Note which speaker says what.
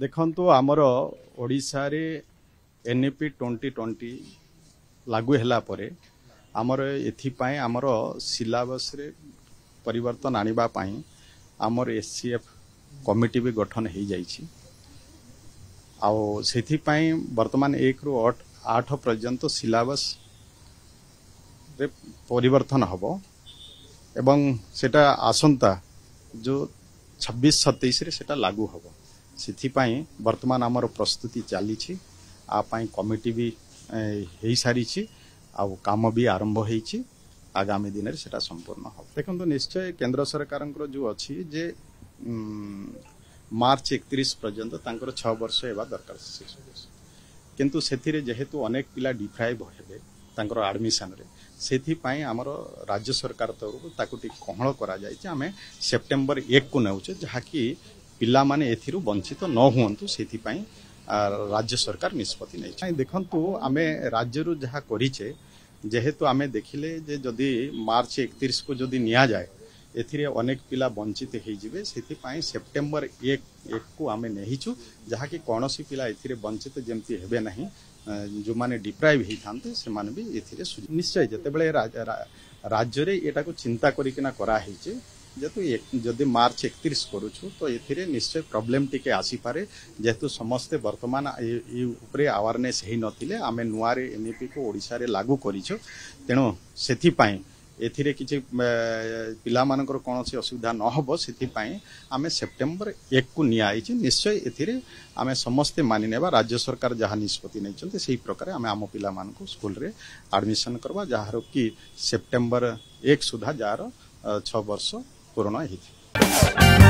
Speaker 1: देखंतु आमर ओडिशा रे एनईपी 2020 लागू हैला परे आमर एथिपाई आमर सिलेबस रे परिवर्तन आनिबा पाई आमर एससीएफ कमिटी भी गठन हो जाइछि आउ सेथिपाई वर्तमान 1 रु 8 पर्यंत सिलेबस रे परिवर्तन हबो एवं सेटा आसंता जो 26-27 रे सेटा लागू हबो सेथिपाई वर्तमान आमर प्रस्तुति चली आपाई कमिटी भी हो सारी आउ काम भी आरंभ होईछि आगामी दिन सेटा संपूर्ण हो देखो निश्चय केंद्र सरकार जो अच्छी जे मार्च 31 पर्यंत तांकर 6 वर्ष एवं दरकार किंतु सेथिरे जेहेतु अनेक पिला डिप्राइव हेबे तांकर एडमिशन रे सेथिपाई आमर राज्य सरकार तरफ ताकु टी कहळ करा जायछि आमे सेप्टेम्बर 1 को नेउछे जहाकी पिला माने एथिरु वंचित न हुअंतु सेथिपाई राज्य सरकार निष्पत्ति नै देखंतु आमे राज्य रु जहा करिचे जेहेतु आमे देखिले जे जदि मार्च 31 को जदि निया जाए एथिरे अनेक पिला वंचित हो जिवे सेथिपाई सेप्टेम्बर 1 को आमे नेहिछु जहाकी कोनोसी पिला एथिरे वंचित जेमति हेबे नाही जो माने डिप्राइव ही थांते से माने भी एथिरे निश्चय जते बेले राज्य रे एटा को चिंता करिकिना करा हिचे जेतु जदि मार्च 31 करूछु तो एथिरे निश्चय प्रॉब्लम टिके आसी पारे जेतु समस्त वर्तमान ए ऊपरे अवेयरनेस हे नथिले आमे नुआरे एनईपी को ओडिसा रे लागू करिछु तेनो सेथि पाई एथिरे किछि पिला मानकर कोनोसी असुविधा न होबो सेथि पाई आमे सेप्टेम्बर 1 को निया आइछि निश्चय एथिरे आमे समस्त मानि नेबा राज्य सरकार जहा निष्पत्ति नै चलते सेही प्रकार आमे आम पिला मान को स्कूल रे एडमिशन करबा जहारो कि सेप्टेम्बर 1 सुधा जार 6 वर्ष पूर्ण होइछि।